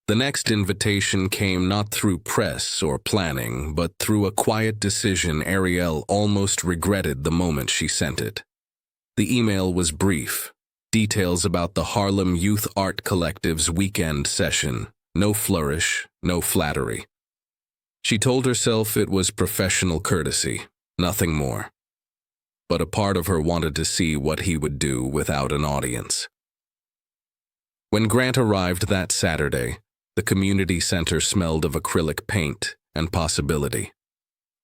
The next invitation came not through press or planning, but through a quiet decision Arielle almost regretted the moment she sent it. The email was brief. Details about the Harlem Youth Art Collective's weekend session. No flourish, no flattery. She told herself it was professional courtesy, nothing more. But a part of her wanted to see what he would do without an audience. When Grant arrived that Saturday, the community center smelled of acrylic paint and possibility.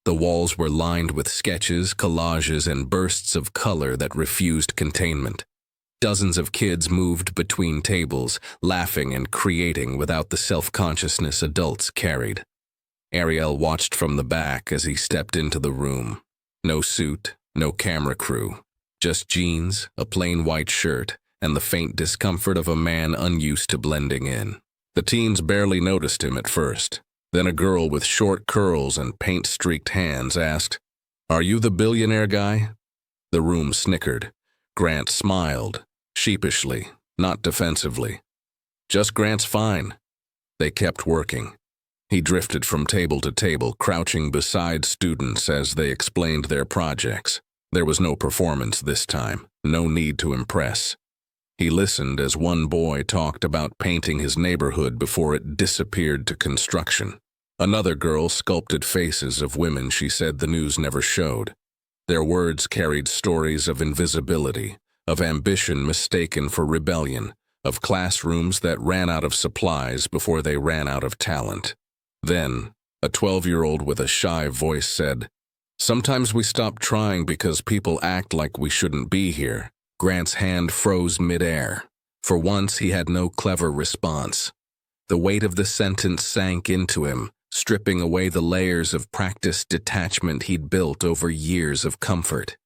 The walls were lined with sketches, collages, and bursts of color that refused containment. Dozens of kids moved between tables, laughing and creating without the self-consciousness adults carried. Arielle watched from the back as he stepped into the room. No suit, no camera crew, just jeans, a plain white shirt, and the faint discomfort of a man unused to blending in. The teens barely noticed him at first. Then a girl with short curls and paint-streaked hands asked, "Are you the billionaire guy?" The room snickered. Grant smiled, sheepishly, not defensively. "Just Grant's fine." They kept working. He drifted from table to table, crouching beside students as they explained their projects. There was no performance this time, no need to impress. He listened as one boy talked about painting his neighborhood before it disappeared to construction. Another girl sculpted faces of women she said the news never showed. Their words carried stories of invisibility, of ambition mistaken for rebellion, of classrooms that ran out of supplies before they ran out of talent. Then, a 12-year-old with a shy voice said, "Sometimes we stop trying because people act like we shouldn't be here." Grant's hand froze mid-air. For once, he had no clever response. The weight of the sentence sank into him, stripping away the layers of practiced detachment he'd built over years of comfort.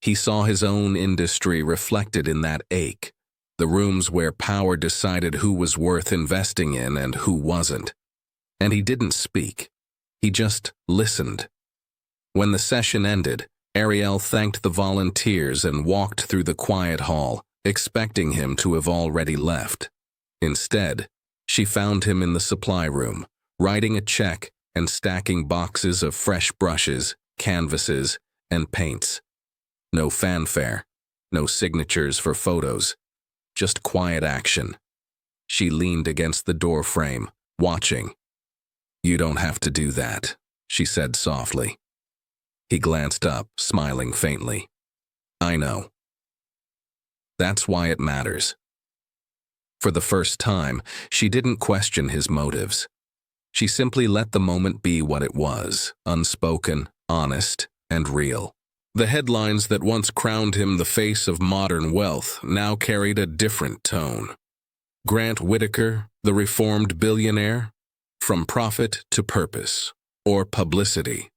He saw his own industry reflected in that ache, the rooms where power decided who was worth investing in and who wasn't. And he didn't speak. He just listened. When the session ended, Arielle thanked the volunteers and walked through the quiet hall, expecting him to have already left. Instead, she found him in the supply room, writing a check and stacking boxes of fresh brushes, canvases, and paints. No fanfare, no signatures for photos, just quiet action. She leaned against the door frame, watching. "You don't have to do that," she said softly. He glanced up, smiling faintly. "I know. That's why it matters." For the first time, she didn't question his motives. She simply let the moment be what it was, unspoken, honest, and real. The headlines that once crowned him the face of modern wealth now carried a different tone. Grant Whitaker, the reformed billionaire, from profit to purpose, or publicity.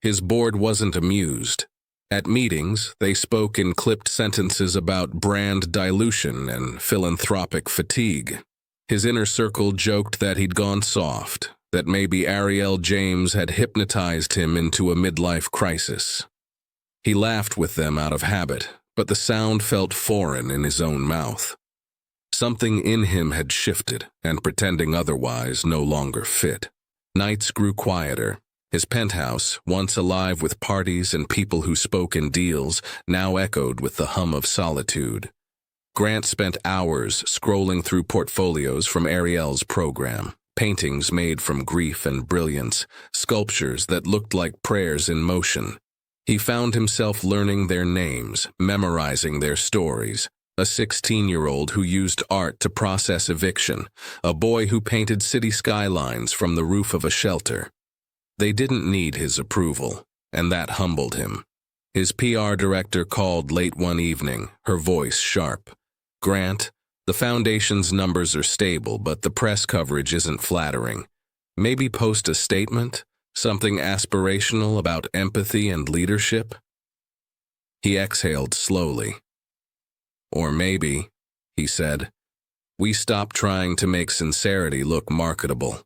His board wasn't amused. At meetings, they spoke in clipped sentences about brand dilution and philanthropic fatigue. His inner circle joked that he'd gone soft, that maybe Arielle James had hypnotized him into a midlife crisis. He laughed with them out of habit, but the sound felt foreign in his own mouth. Something in him had shifted, and pretending otherwise no longer fit. Nights grew quieter. His penthouse, once alive with parties and people who spoke in deals, now echoed with the hum of solitude. Grant spent hours scrolling through portfolios from Arielle's program, paintings made from grief and brilliance, sculptures that looked like prayers in motion. He found himself learning their names, memorizing their stories. A 16-year-old who used art to process eviction, a boy who painted city skylines from the roof of a shelter. They didn't need his approval, and that humbled him. His PR director called late one evening, her voice sharp. "Grant, the foundation's numbers are stable, but the press coverage isn't flattering. Maybe post a statement, something aspirational about empathy and leadership?" He exhaled slowly. "Or maybe," he said, "we stop trying to make sincerity look marketable."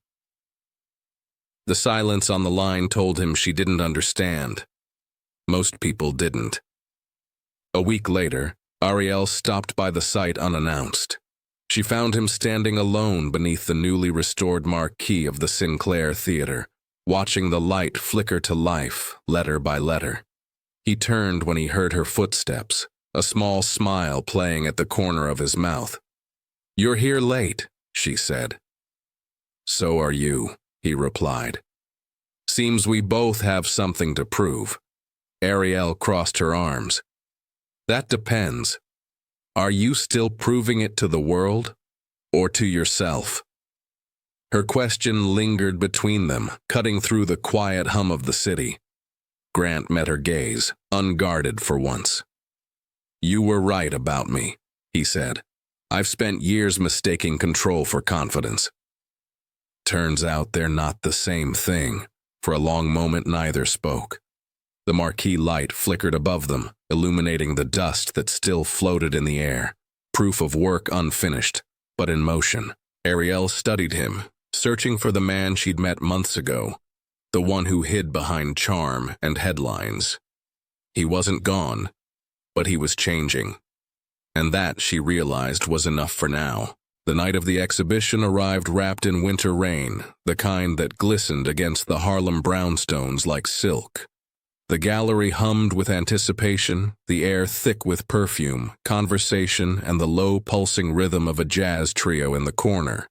The silence on the line told him she didn't understand. Most people didn't. A week later, Arielle stopped by the site unannounced. She found him standing alone beneath the newly restored marquee of the Sinclair Theater, watching the light flicker to life, letter by letter. He turned when he heard her footsteps, a small smile playing at the corner of his mouth. "You're here late," she said. "So are you," he replied. "Seems we both have something to prove." Arielle crossed her arms. "That depends. Are you still proving it to the world, or to yourself?" Her question lingered between them, cutting through the quiet hum of the city. Grant met her gaze, unguarded for once. "You were right about me," he said. "I've spent years mistaking control for confidence." Turns out they're not the same thing. For a long moment, neither spoke. The marquee light flickered above them, illuminating the dust that still floated in the air, proof of work unfinished, but in motion. Arielle studied him, searching for the man she'd met months ago, the one who hid behind charm and headlines. He wasn't gone, but he was changing. And that, she realized, was enough for now. The night of the exhibition arrived wrapped in winter rain, the kind that glistened against the Harlem brownstones like silk. The gallery hummed with anticipation, the air thick with perfume, conversation, and the low pulsing rhythm of a jazz trio in the corner.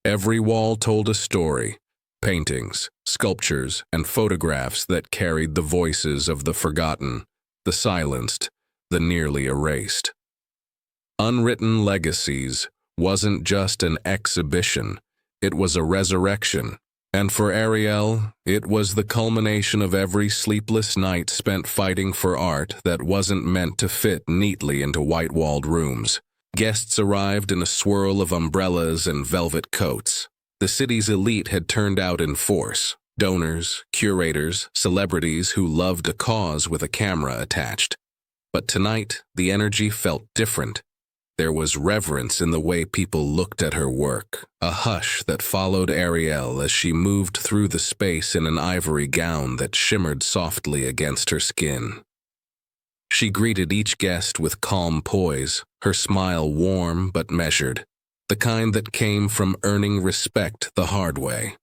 Every wall told a story, paintings, sculptures, and photographs that carried the voices of the forgotten, the silenced, the nearly erased. Unwritten Legacies wasn't just an exhibition, it was a resurrection. And for Arielle, it was the culmination of every sleepless night spent fighting for art that wasn't meant to fit neatly into white-walled rooms. Guests arrived in a swirl of umbrellas and velvet coats. The city's elite had turned out in force. Donors, curators, celebrities who loved a cause with a camera attached. But tonight, the energy felt different. There was reverence in the way people looked at her work, a hush that followed Arielle as she moved through the space in an ivory gown that shimmered softly against her skin. She greeted each guest with calm poise, her smile warm but measured, the kind that came from earning respect the hard way.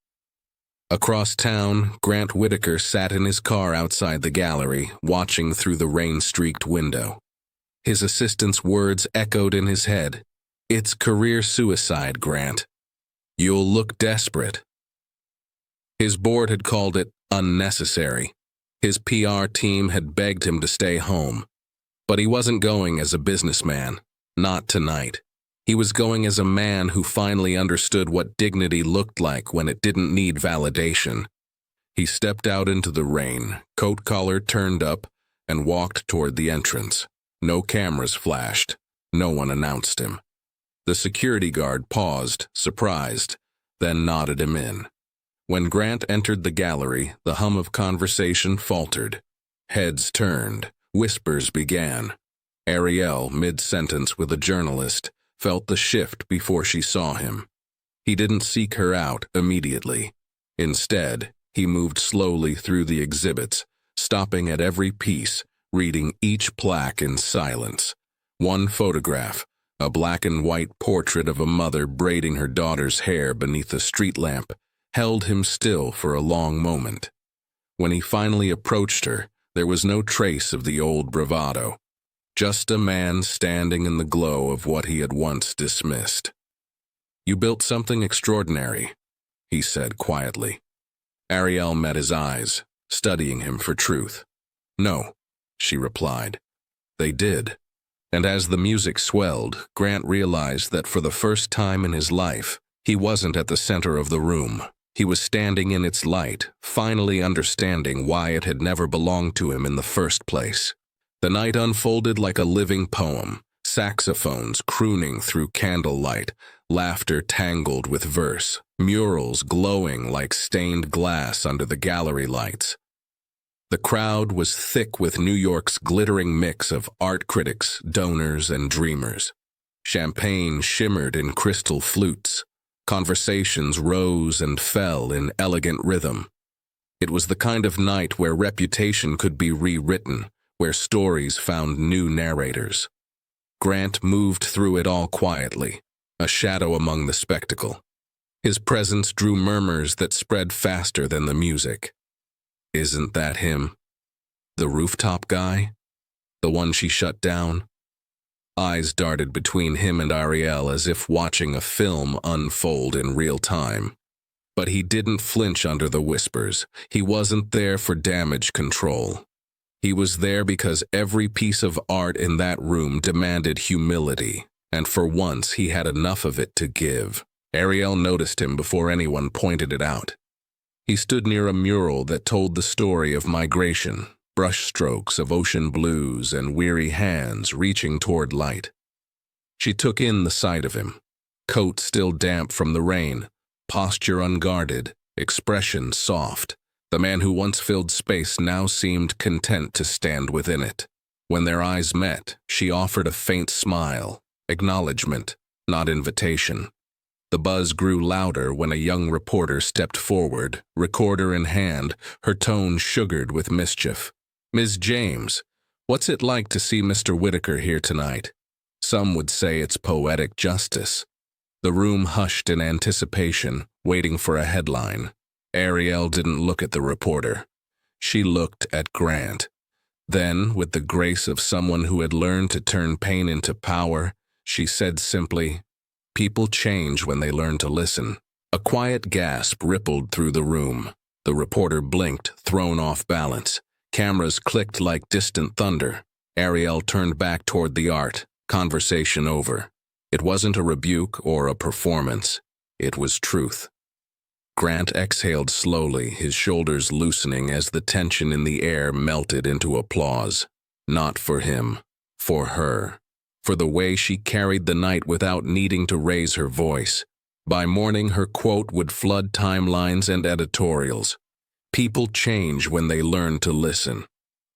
Across town, Grant Whitaker sat in his car outside the gallery, watching through the rain-streaked window. His assistant's words echoed in his head. "It's career suicide, Grant. You'll look desperate." His board had called it unnecessary. His PR team had begged him to stay home. But he wasn't going as a businessman, not tonight. He was going as a man who finally understood what dignity looked like when it didn't need validation. He stepped out into the rain, coat collar turned up, and walked toward the entrance. No cameras flashed. No one announced him. The security guard paused, surprised, then nodded him in. When Grant entered the gallery, the hum of conversation faltered. Heads turned. Whispers began. Arielle, mid-sentence with a journalist, felt the shift before she saw him. He didn't seek her out immediately. Instead, he moved slowly through the exhibits, stopping at every piece, reading each plaque in silence. One photograph, a black and white portrait of a mother braiding her daughter's hair beneath a street lamp, held him still for a long moment. When he finally approached her, there was no trace of the old bravado, just a man standing in the glow of what he had once dismissed. "You built something extraordinary," he said quietly. Arielle met his eyes, studying him for truth. "No," she replied. "They did." And as the music swelled, Grant realized that for the first time in his life, he wasn't at the center of the room. He was standing in its light, finally understanding why it had never belonged to him in the first place. The night unfolded like a living poem, saxophones crooning through candlelight, laughter tangled with verse, murals glowing like stained glass under the gallery lights. The crowd was thick with New York's glittering mix of art critics, donors, and dreamers. Champagne shimmered in crystal flutes. Conversations rose and fell in elegant rhythm. It was the kind of night where reputation could be rewritten, where stories found new narrators. Grant moved through it all quietly, a shadow among the spectacle. His presence drew murmurs that spread faster than the music. Isn't that him? The rooftop guy? The one she shut down? Eyes darted between him and Arielle as if watching a film unfold in real time. But he didn't flinch under the whispers. He wasn't there for damage control. He was there because every piece of art in that room demanded humility, and for once he had enough of it to give. Arielle noticed him before anyone pointed it out. He stood near a mural that told the story of migration, brushstrokes of ocean blues and weary hands reaching toward light. She took in the sight of him, coat still damp from the rain, posture unguarded, expression soft. The man who once filled space now seemed content to stand within it. When their eyes met, she offered a faint smile, acknowledgement, not invitation. The buzz grew louder when a young reporter stepped forward, recorder in hand, her tone sugared with mischief. "Ms. James, what's it like to see Mr. Whitaker here tonight?" Some would say it's poetic justice. The room hushed in anticipation, waiting for a headline. Arielle didn't look at the reporter. She looked at Grant. Then, with the grace of someone who had learned to turn pain into power, she said simply, "People change when they learn to listen." A quiet gasp rippled through the room. The reporter blinked, thrown off balance. Cameras clicked like distant thunder. Arielle turned back toward the art, conversation over. It wasn't a rebuke or a performance. It was truth. Grant exhaled slowly, his shoulders loosening as the tension in the air melted into applause. Not for him, for her. For the way she carried the night without needing to raise her voice. By morning, her quote would flood timelines and editorials. People change when they learn to listen.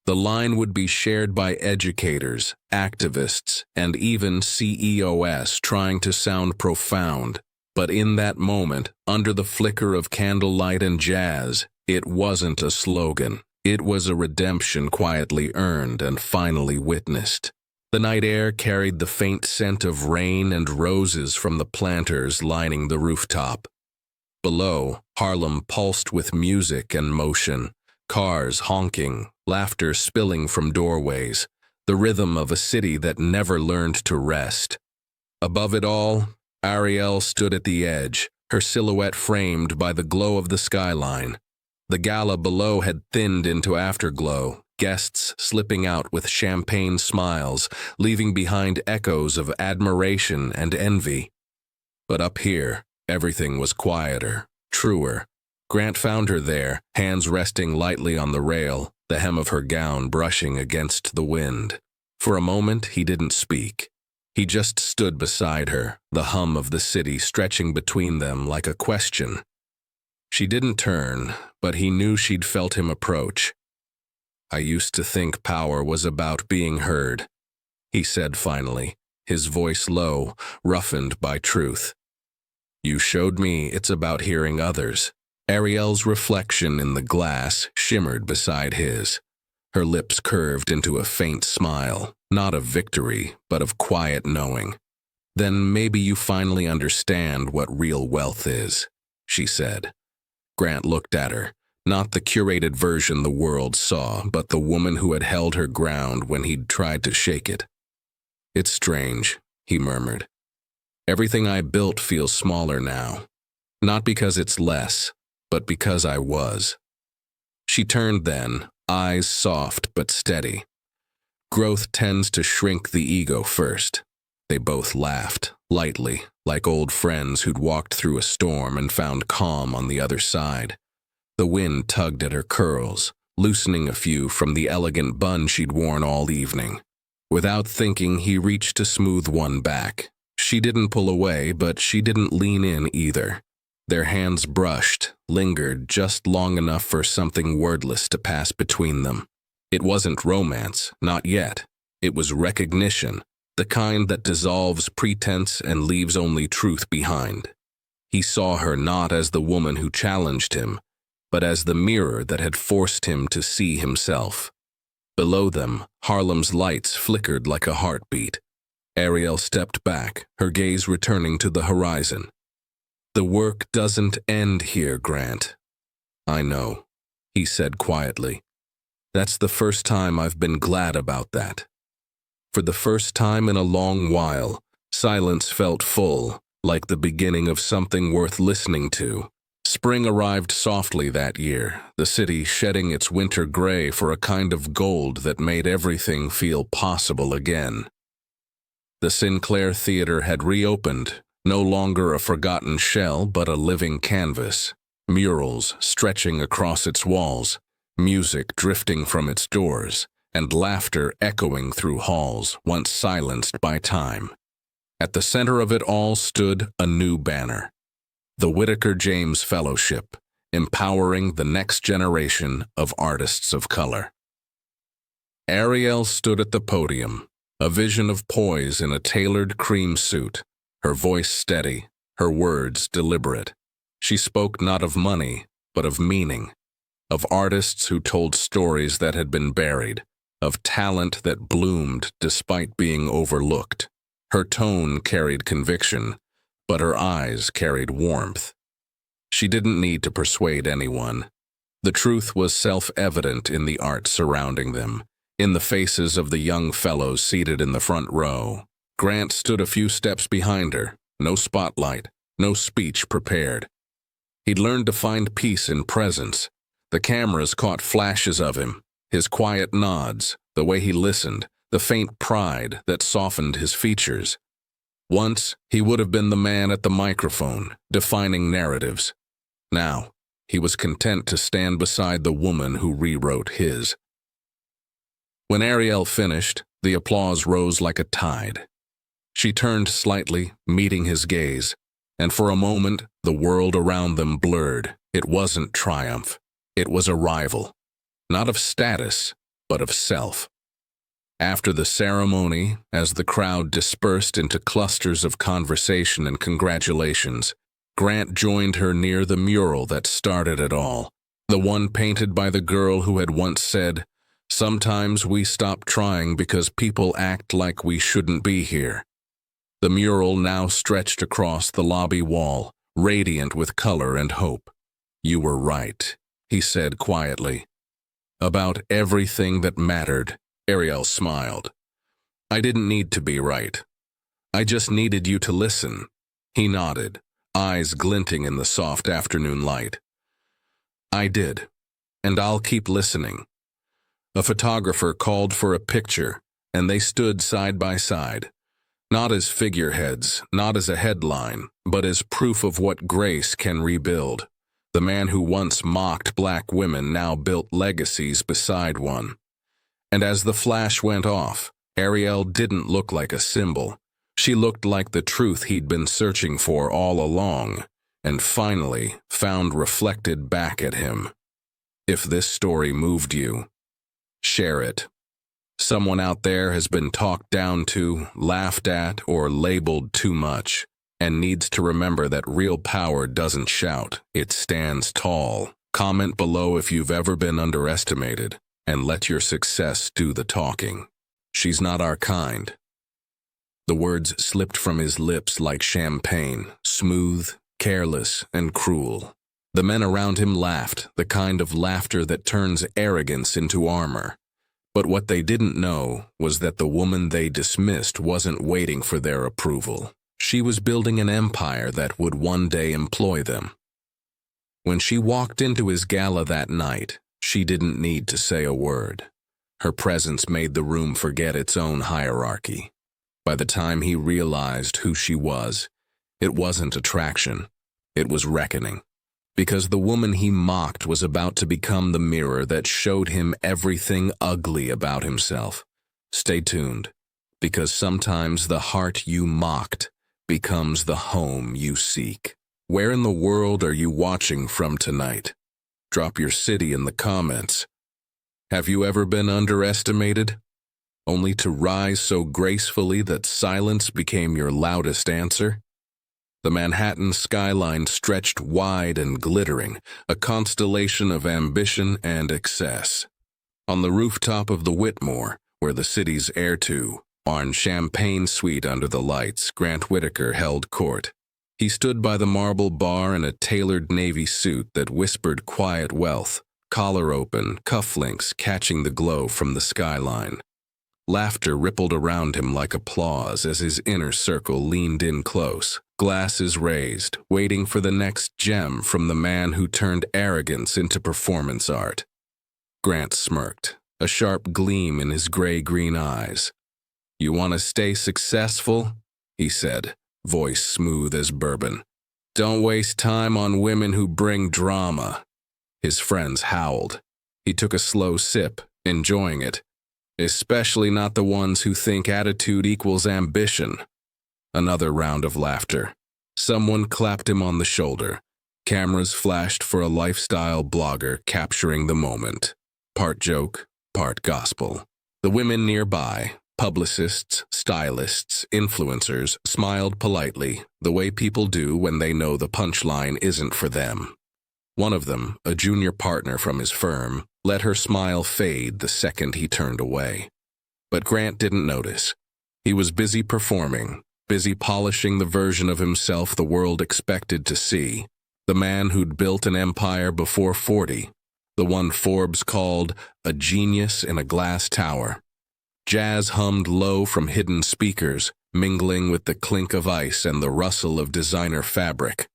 The line would be shared by educators, activists, and even CEOs trying to sound profound. But in that moment, under the flicker of candlelight and jazz, it wasn't a slogan. It was a redemption quietly earned and finally witnessed. The night air carried the faint scent of rain and roses from the planters lining the rooftop. Below, Harlem pulsed with music and motion, cars honking, laughter spilling from doorways, the rhythm of a city that never learned to rest. Above it all, Arielle stood at the edge, her silhouette framed by the glow of the skyline. The gala below had thinned into afterglow, guests slipping out with champagne smiles, leaving behind echoes of admiration and envy. But up here, everything was quieter, truer. Grant found her there, hands resting lightly on the rail, the hem of her gown brushing against the wind. For a moment, he didn't speak. He just stood beside her, the hum of the city stretching between them like a question. She didn't turn, but he knew she'd felt him approach. "I used to think power was about being heard," he said finally, his voice low, roughened by truth. "You showed me it's about hearing others." Arielle's reflection in the glass shimmered beside his. Her lips curved into a faint smile, not of victory, but of quiet knowing. "Then maybe you finally understand what real wealth is," she said. Grant looked at her, not the curated version the world saw, but the woman who had held her ground when he'd tried to shake it. "It's strange," he murmured. "Everything I built feels smaller now. Not because it's less, but because I was." She turned then, eyes soft but steady. "Growth tends to shrink the ego first." They both laughed, lightly, like old friends who'd walked through a storm and found calm on the other side. The wind tugged at her curls, loosening a few from the elegant bun she'd worn all evening. Without thinking, he reached to smooth one back. She didn't pull away, but she didn't lean in either. Their hands brushed, lingered just long enough for something wordless to pass between them. It wasn't romance, not yet. It was recognition, the kind that dissolves pretense and leaves only truth behind. He saw her not as the woman who challenged him, but as the mirror that had forced him to see himself. Below them, Harlem's lights flickered like a heartbeat. Arielle stepped back, her gaze returning to the horizon. "The work doesn't end here, Grant." "I know," he said quietly. "That's the first time I've been glad about that." For the first time in a long while, silence felt full, like the beginning of something worth listening to. Spring arrived softly that year, the city shedding its winter gray for a kind of gold that made everything feel possible again. The Sinclair Theater had reopened, no longer a forgotten shell but a living canvas, murals stretching across its walls, music drifting from its doors, and laughter echoing through halls once silenced by time. At the center of it all stood a new banner, the Whitaker James Fellowship, empowering the next generation of artists of color. Arielle stood at the podium, a vision of poise in a tailored cream suit, her voice steady, her words deliberate. She spoke not of money, but of meaning, of artists who told stories that had been buried, of talent that bloomed despite being overlooked. Her tone carried conviction, but her eyes carried warmth. She didn't need to persuade anyone. The truth was self-evident in the art surrounding them, in the faces of the young fellows seated in the front row. Grant stood a few steps behind her, no spotlight, no speech prepared. He'd learned to find peace in presence. The cameras caught flashes of him, his quiet nods, the way he listened, the faint pride that softened his features. Once, he would have been the man at the microphone, defining narratives. Now, he was content to stand beside the woman who rewrote his. When Arielle finished, the applause rose like a tide. She turned slightly, meeting his gaze, and for a moment, the world around them blurred. It wasn't triumph. It was arrival, not of status, but of self. After the ceremony, as the crowd dispersed into clusters of conversation and congratulations, Grant joined her near the mural that started it all, the one painted by the girl who had once said, "Sometimes we stop trying because people act like we shouldn't be here." The mural now stretched across the lobby wall, radiant with color and hope. "You were right," he said quietly. "About everything that mattered." Arielle smiled. "I didn't need to be right. I just needed you to listen." He nodded, eyes glinting in the soft afternoon light. "I did, and I'll keep listening." A photographer called for a picture, and they stood side by side, not as figureheads, not as a headline, but as proof of what grace can rebuild. The man who once mocked black women now built legacies beside one. And as the flash went off, Arielle didn't look like a symbol. She looked like the truth he'd been searching for all along, and finally found reflected back at him. If this story moved you, share it. Someone out there has been talked down to, laughed at, or labeled too much, and needs to remember that real power doesn't shout, it stands tall. Comment below if you've ever been underestimated, and let your success do the talking. She's not our kind. The words slipped from his lips like champagne, smooth, careless, and cruel. The men around him laughed, the kind of laughter that turns arrogance into armor. But what they didn't know was that the woman they dismissed wasn't waiting for their approval. She was building an empire that would one day employ them. When she walked into his gala that night, she didn't need to say a word. Her presence made the room forget its own hierarchy. By the time he realized who she was, it wasn't attraction, it was reckoning. Because the woman he mocked was about to become the mirror that showed him everything ugly about himself. Stay tuned, because sometimes the heart you mocked becomes the home you seek. Where in the world are you watching from tonight? Drop your city in the comments. Have you ever been underestimated? Only to rise so gracefully that silence became your loudest answer? The Manhattan skyline stretched wide and glittering, a constellation of ambition and excess. On the rooftop of the Whitmore, where the city's heir to, On Champagne Suite under the lights, Grant Whitaker held court. He stood by the marble bar in a tailored navy suit that whispered quiet wealth, collar open, cufflinks catching the glow from the skyline. Laughter rippled around him like applause as his inner circle leaned in close, glasses raised, waiting for the next gem from the man who turned arrogance into performance art. Grant smirked, a sharp gleam in his gray-green eyes. "You want to stay successful?" he said, voice smooth as bourbon. "Don't waste time on women who bring drama." His friends howled. He took a slow sip, enjoying it. "Especially not the ones who think attitude equals ambition." Another round of laughter. Someone clapped him on the shoulder. Cameras flashed for a lifestyle blogger capturing the moment. Part joke, part gospel. The women nearby, publicists, stylists, influencers, smiled politely, the way people do when they know the punchline isn't for them. One of them, a junior partner from his firm, let her smile fade the second he turned away. But Grant didn't notice. He was busy performing, busy polishing the version of himself the world expected to see, the man who'd built an empire before 40, the one Forbes called a genius in a glass tower. Jazz hummed low from hidden speakers, mingling with the clink of ice and the rustle of designer fabric.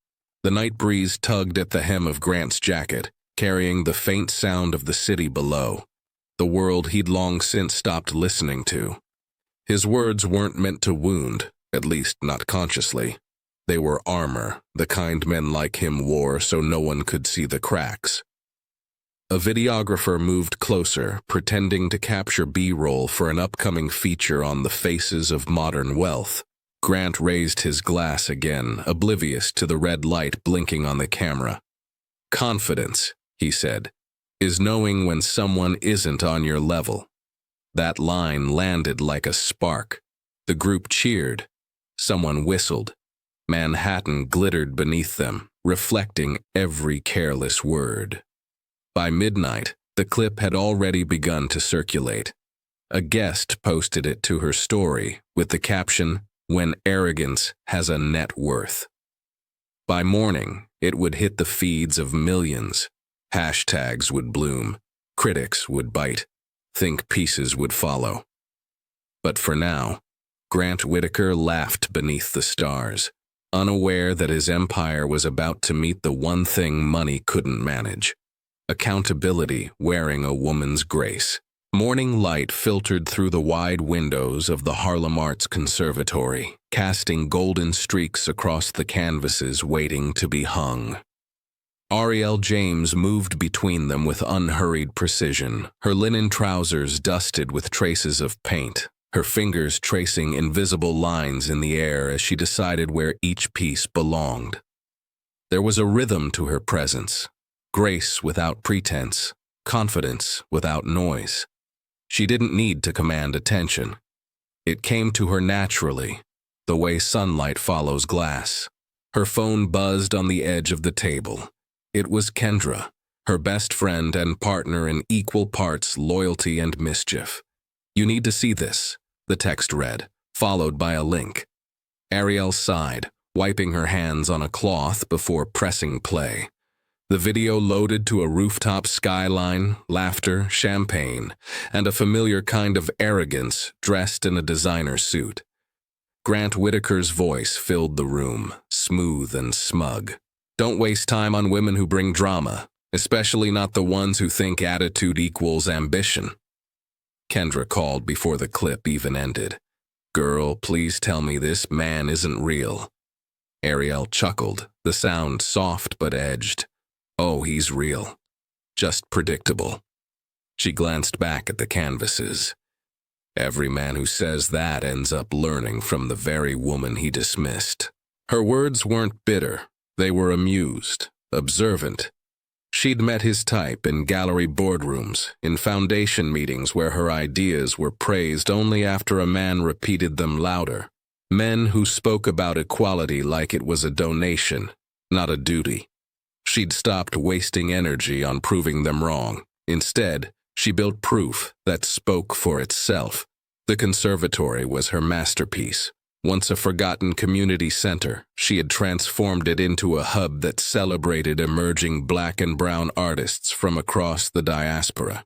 The night breeze tugged at the hem of Grant's jacket, carrying the faint sound of the city below, the world he'd long since stopped listening to. His words weren't meant to wound, at least not consciously. They were armor, the kind men like him wore so no one could see the cracks. A videographer moved closer, pretending to capture B-roll for an upcoming feature on the faces of modern wealth. Grant raised his glass again, oblivious to the red light blinking on the camera. "Confidence," he said, "is knowing when someone isn't on your level." That line landed like a spark. The group cheered. Someone whistled. Manhattan glittered beneath them, reflecting every careless word. By midnight, the clip had already begun to circulate. A guest posted it to her story with the caption, "When arrogance has a net worth." By morning, it would hit the feeds of millions. Hashtags would bloom, critics would bite, think pieces would follow. But for now, Grant Whitaker laughed beneath the stars, unaware that his empire was about to meet the one thing money couldn't manage: accountability wearing a woman's grace. Morning light filtered through the wide windows of the Harlem Arts Conservatory, casting golden streaks across the canvases waiting to be hung. Arielle James moved between them with unhurried precision, her linen trousers dusted with traces of paint, her fingers tracing invisible lines in the air as she decided where each piece belonged. There was a rhythm to her presence, grace without pretense, confidence without noise. She didn't need to command attention. It came to her naturally, the way sunlight follows glass. Her phone buzzed on the edge of the table. It was Kendra, her best friend and partner in equal parts loyalty and mischief. "You need to see this," the text read, followed by a link. Arielle sighed, wiping her hands on a cloth before pressing play. The video loaded to a rooftop skyline, laughter, champagne, and a familiar kind of arrogance dressed in a designer suit. Grant Whitaker's voice filled the room, smooth and smug. "Don't waste time on women who bring drama, especially not the ones who think attitude equals ambition." Kendra called before the clip even ended. "Girl, please tell me this man isn't real." Arielle chuckled, the sound soft but edged. "Oh, he's real. Just predictable." She glanced back at the canvases. "Every man who says that ends up learning from the very woman he dismissed." Her words weren't bitter. They were amused, observant. She'd met his type in gallery boardrooms, in foundation meetings where her ideas were praised only after a man repeated them louder. Men who spoke about equality like it was a donation, not a duty. She'd stopped wasting energy on proving them wrong. Instead, she built proof that spoke for itself. The conservatory was her masterpiece. Once a forgotten community center, she had transformed it into a hub that celebrated emerging Black and brown artists from across the diaspora.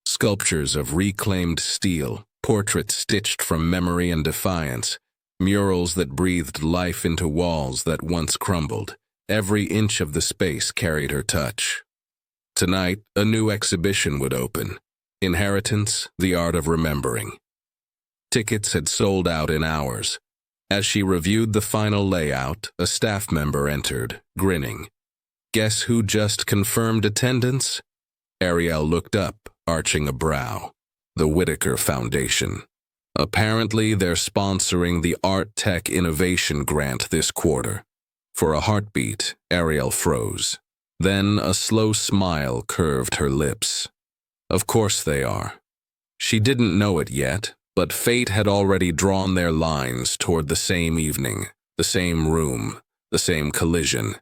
Sculptures of reclaimed steel, portraits stitched from memory and defiance, murals that breathed life into walls that once crumbled. Every inch of the space carried her touch. Tonight, a new exhibition would open. Inheritance, the Art of Remembering. Tickets had sold out in hours. As she reviewed the final layout, a staff member entered, grinning. Guess who just confirmed attendance? Arielle looked up, arching a brow. The Whitaker Foundation. Apparently, they're sponsoring the Art Tech Innovation Grant this quarter. For a heartbeat, Arielle froze. Then a slow smile curved her lips. Of course they are. She didn't know it yet, but fate had already drawn their lines toward the same evening, the same room, the same collision.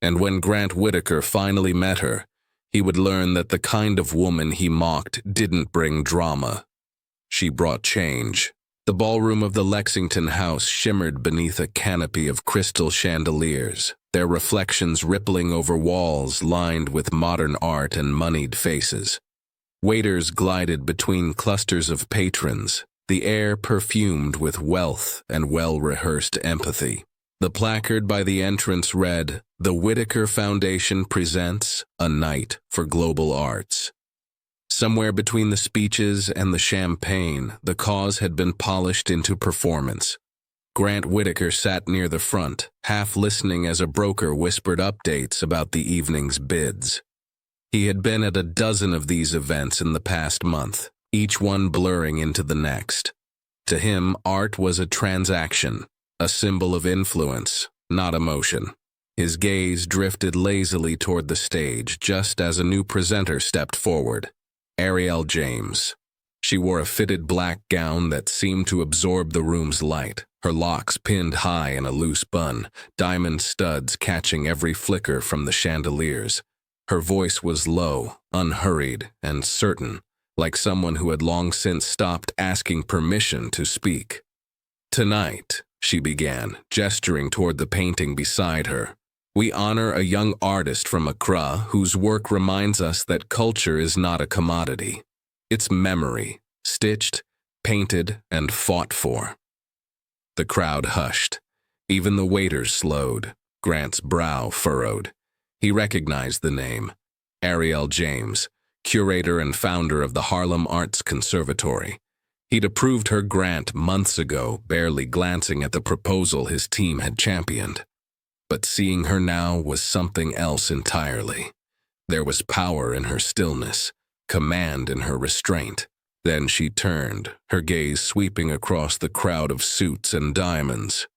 And when Grant Whitaker finally met her, he would learn that the kind of woman he mocked didn't bring drama. She brought change. The ballroom of the Lexington house shimmered beneath a canopy of crystal chandeliers, their reflections rippling over walls lined with modern art and moneyed faces. Waiters glided between clusters of patrons, the air perfumed with wealth and well-rehearsed empathy. The placard by the entrance read, "The Whitaker Foundation presents a night for global arts." Somewhere between the speeches and the champagne, the cause had been polished into performance. Grant Whitaker sat near the front, half listening as a broker whispered updates about the evening's bids. He had been at a dozen of these events in the past month, each one blurring into the next. To him, art was a transaction, a symbol of influence, not emotion. His gaze drifted lazily toward the stage just as a new presenter stepped forward. Arielle James. She wore a fitted black gown that seemed to absorb the room's light, her locks pinned high in a loose bun, diamond studs catching every flicker from the chandeliers. Her voice was low, unhurried, and certain, like someone who had long since stopped asking permission to speak. "Tonight," she began, gesturing toward the painting beside her, "we honor a young artist from Accra whose work reminds us that culture is not a commodity. It's memory, stitched, painted, and fought for." The crowd hushed. Even the waiters slowed. Grant's brow furrowed. He recognized the name. Arielle James, curator and founder of the Harlem Arts Conservatory. He'd approved her grant months ago, barely glancing at the proposal his team had championed. But seeing her now was something else entirely. There was power in her stillness, command in her restraint. Then she turned, her gaze sweeping across the crowd of suits and diamonds.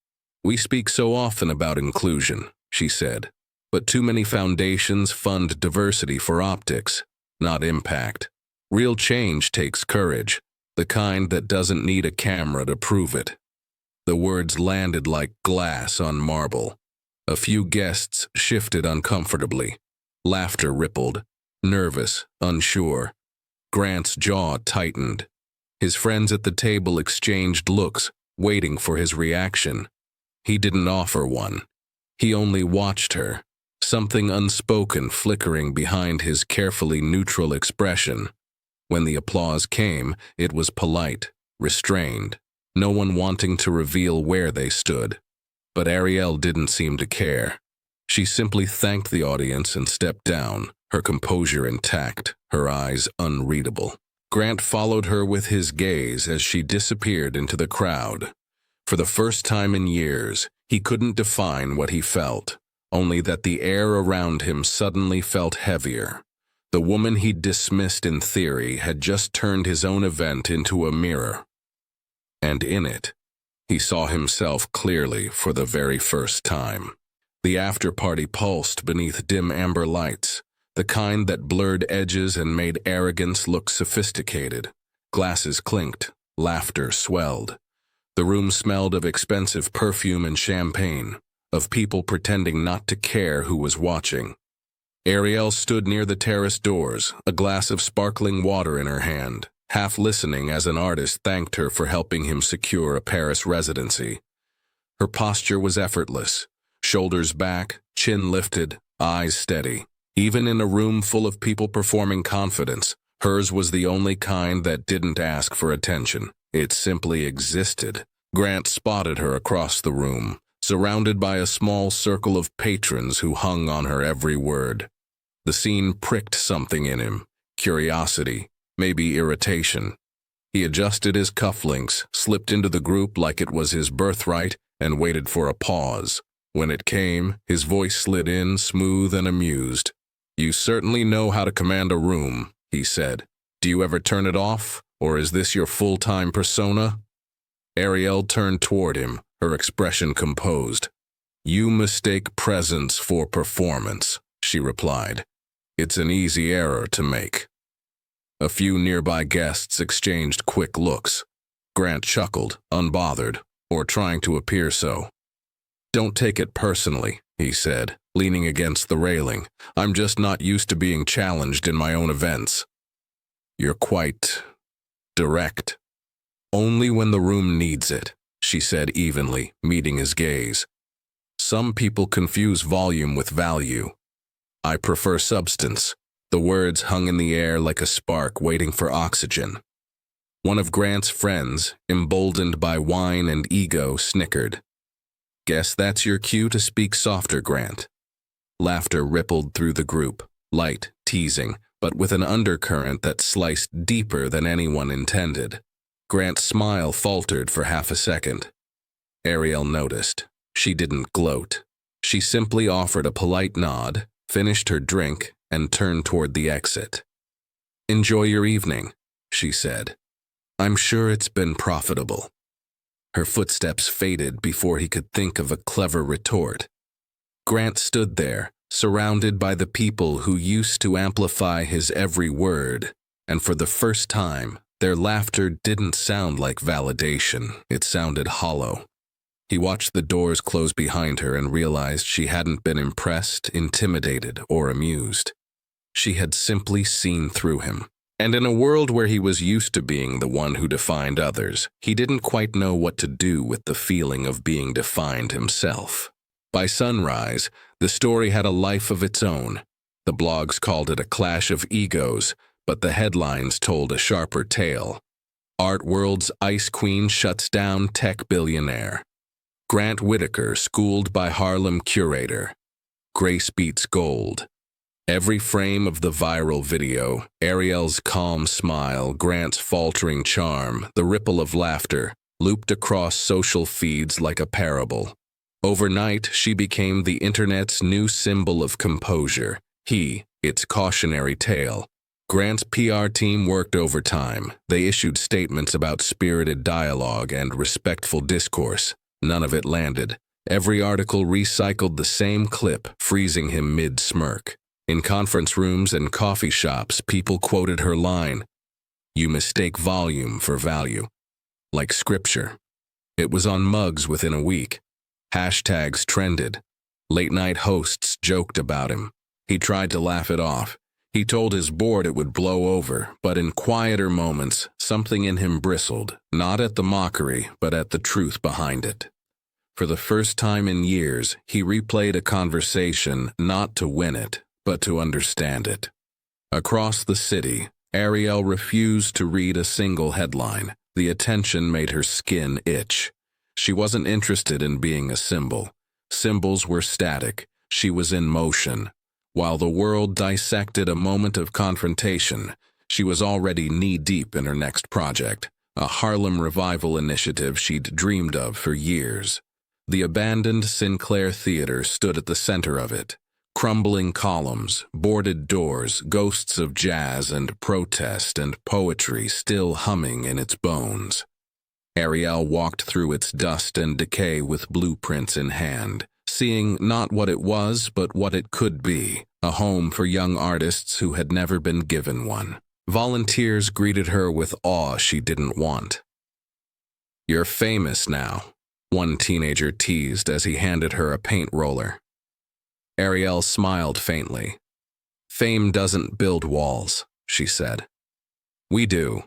"We speak so often about inclusion," she said, "but too many foundations fund diversity for optics, not impact. Real change takes courage, the kind that doesn't need a camera to prove it." The words landed like glass on marble. A few guests shifted uncomfortably. Laughter rippled, nervous, unsure. Grant's jaw tightened. His friends at the table exchanged looks, waiting for his reaction. He didn't offer one. He only watched her, something unspoken flickering behind his carefully neutral expression. When the applause came, it was polite, restrained, no one wanting to reveal where they stood. But Arielle didn't seem to care. She simply thanked the audience and stepped down, her composure intact, her eyes unreadable. Grant followed her with his gaze as she disappeared into the crowd. For the first time in years, he couldn't define what he felt, only that the air around him suddenly felt heavier. The woman he'd dismissed in theory had just turned his own event into a mirror. And in it, he saw himself clearly for the very first time. The after-party pulsed beneath dim amber lights, the kind that blurred edges and made arrogance look sophisticated. Glasses clinked, laughter swelled. The room smelled of expensive perfume and champagne, of people pretending not to care who was watching. Arielle stood near the terrace doors, a glass of sparkling water in her hand, half listening as an artist thanked her for helping him secure a Paris residency. Her posture was effortless, shoulders back, chin lifted, eyes steady. Even in a room full of people performing confidence, hers was the only kind that didn't ask for attention. It simply existed. Grant spotted her across the room, surrounded by a small circle of patrons who hung on her every word. The scene pricked something in him, curiosity, maybe irritation. He adjusted his cufflinks, slipped into the group like it was his birthright, and waited for a pause. When it came, his voice slid in, smooth and amused. "You certainly know how to command a room," he said. "Do you ever turn it off, or is this your full-time persona?" Arielle turned toward him, her expression composed. "You mistake presence for performance," she replied. "It's an easy error to make." A few nearby guests exchanged quick looks. Grant chuckled, unbothered, or trying to appear so. "Don't take it personally," he said, leaning against the railing. "I'm just not used to being challenged in my own events." "You're quite direct." "Only when the room needs it," she said evenly, meeting his gaze. "Some people confuse volume with value. I prefer substance." The words hung in the air like a spark waiting for oxygen. One of Grant's friends, emboldened by wine and ego, snickered. "Guess that's your cue to speak softer, Grant." Laughter rippled through the group, light, teasing, but with an undercurrent that sliced deeper than anyone intended. Grant's smile faltered for half a second. Arielle noticed. She didn't gloat. She simply offered a polite nod, finished her drink, and turned toward the exit. "Enjoy your evening," she said. "I'm sure it's been profitable." Her footsteps faded before he could think of a clever retort. Grant stood there, surrounded by the people who used to amplify his every word, and for the first time, their laughter didn't sound like validation. It sounded hollow. He watched the doors close behind her and realized she hadn't been impressed, intimidated, or amused. She had simply seen through him. And in a world where he was used to being the one who defined others, he didn't quite know what to do with the feeling of being defined himself. By sunrise, the story had a life of its own. The blogs called it a clash of egos, but the headlines told a sharper tale. Art World's Ice Queen shuts down tech billionaire. Grant Whitaker schooled by Harlem curator. Grace beats gold. Every frame of the viral video, Arielle's calm smile, Grant's faltering charm, the ripple of laughter, looped across social feeds like a parable. Overnight, she became the internet's new symbol of composure. He, its cautionary tale. Grant's PR team worked overtime. They issued statements about spirited dialogue and respectful discourse. None of it landed. Every article recycled the same clip, freezing him mid-smirk. In conference rooms and coffee shops, people quoted her line, "You mistake volume for value," like scripture. It was on mugs within a week. Hashtags trended. Late-night hosts joked about him. He tried to laugh it off. He told his board it would blow over, but in quieter moments, something in him bristled, not at the mockery, but at the truth behind it. For the first time in years, he replayed a conversation not to win it, but to understand it. Across the city, Arielle refused to read a single headline. The attention made her skin itch. She wasn't interested in being a symbol. Symbols were static. She was in motion. While the world dissected a moment of confrontation, she was already knee-deep in her next project, a Harlem revival initiative she'd dreamed of for years. The abandoned Sinclair Theater stood at the center of it. Crumbling columns, boarded doors, ghosts of jazz and protest and poetry still humming in its bones. Arielle walked through its dust and decay with blueprints in hand, seeing not what it was but what it could be, a home for young artists who had never been given one. Volunteers greeted her with awe she didn't want. "You're famous now," one teenager teased as he handed her a paint roller. Arielle smiled faintly. "Fame doesn't build walls," she said. "We do.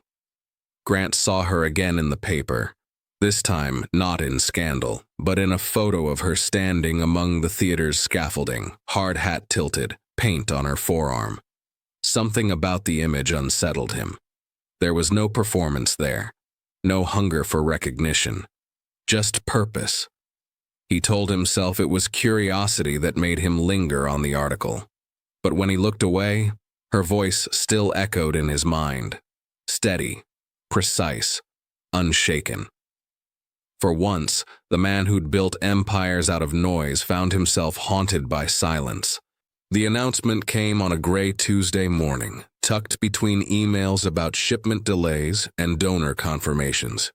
Grant saw her again in the paper, this time not in scandal, but in a photo of her standing among the theater's scaffolding, hard hat tilted, paint on her forearm. Something about the image unsettled him. There was no performance there, no hunger for recognition, just purpose. He told himself it was curiosity that made him linger on the article. But when he looked away, her voice still echoed in his mind, steady, precise, unshaken. For once, the man who'd built empires out of noise found himself haunted by silence. The announcement came on a gray Tuesday morning, tucked between emails about shipment delays and donor confirmations.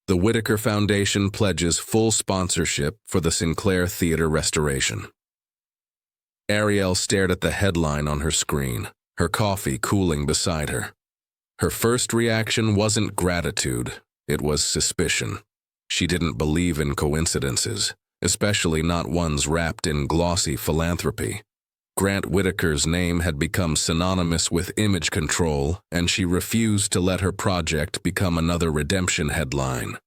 The Whitaker Foundation pledges full sponsorship for the Sinclair Theater restoration. Arielle stared at the headline on her screen, her coffee cooling beside her. Her first reaction wasn't gratitude, it was suspicion. She didn't believe in coincidences, especially not ones wrapped in glossy philanthropy. Grant Whitaker's name had become synonymous with image control, and she refused to let her project become another redemption headline.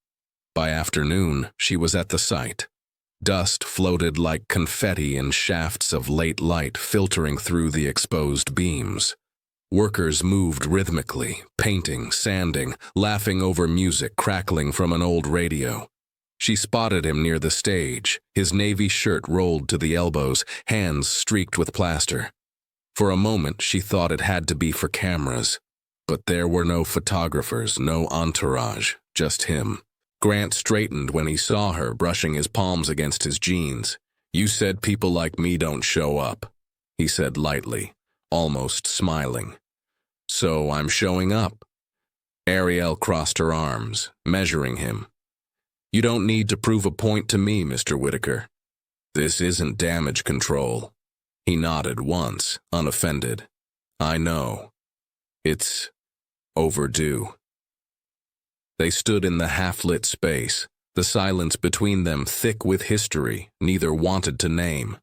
By afternoon, she was at the site. Dust floated like confetti in shafts of late light filtering through the exposed beams. Workers moved rhythmically, painting, sanding, laughing over music crackling from an old radio. She spotted him near the stage, his navy shirt rolled to the elbows, hands streaked with plaster. For a moment, she thought it had to be for cameras. But there were no photographers, no entourage, just him. Grant straightened when he saw her brushing his palms against his jeans. "You said people like me don't show up," he said lightly, almost smiling. "So I'm showing up." Arielle crossed her arms, measuring him. "You don't need to prove a point to me, Mr. Whitaker. This isn't damage control." He nodded once, unoffended. "I know. It's overdue." They stood in the half-lit space, the silence between them thick with history neither wanted to name.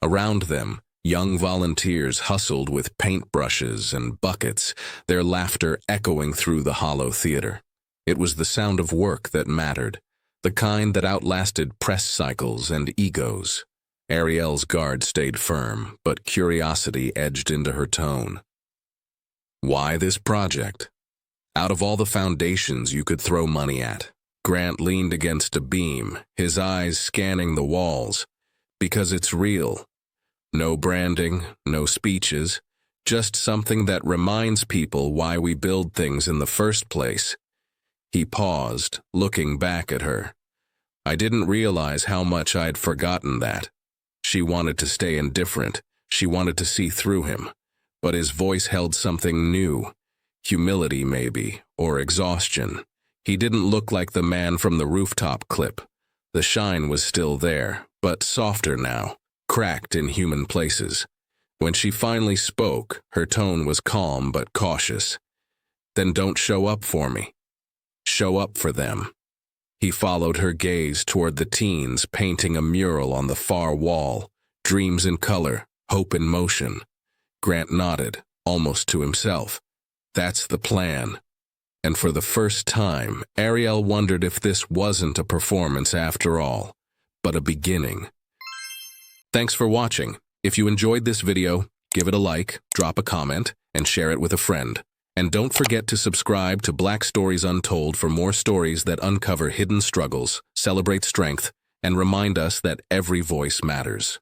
Around them, young volunteers hustled with paintbrushes and buckets, their laughter echoing through the hollow theater. It was the sound of work that mattered, the kind that outlasted press cycles and egos. Arielle's guard stayed firm, but curiosity edged into her tone. Why this project? Out of all the foundations you could throw money at, Grant leaned against a beam, his eyes scanning the walls. Because it's real. No branding, no speeches, just something that reminds people why we build things in the first place. He paused, looking back at her. I didn't realize how much I'd forgotten that. She wanted to stay indifferent. She wanted to see through him. But his voice held something new. Humility, maybe, or exhaustion. He didn't look like the man from the rooftop clip. The shine was still there, but softer now, cracked in human places. When she finally spoke, her tone was calm but cautious. Then don't show up for me. Show up for them. He followed her gaze toward the teens painting a mural on the far wall, dreams in color, hope in motion. Grant nodded, almost to himself. That's the plan. And for the first time, Arielle wondered if this wasn't a performance after all, but a beginning. Thanks for watching. If you enjoyed this video, give it a like, drop a comment, and share it with a friend. And don't forget to subscribe to Black Stories Untold for more stories that uncover hidden struggles, celebrate strength, and remind us that every voice matters.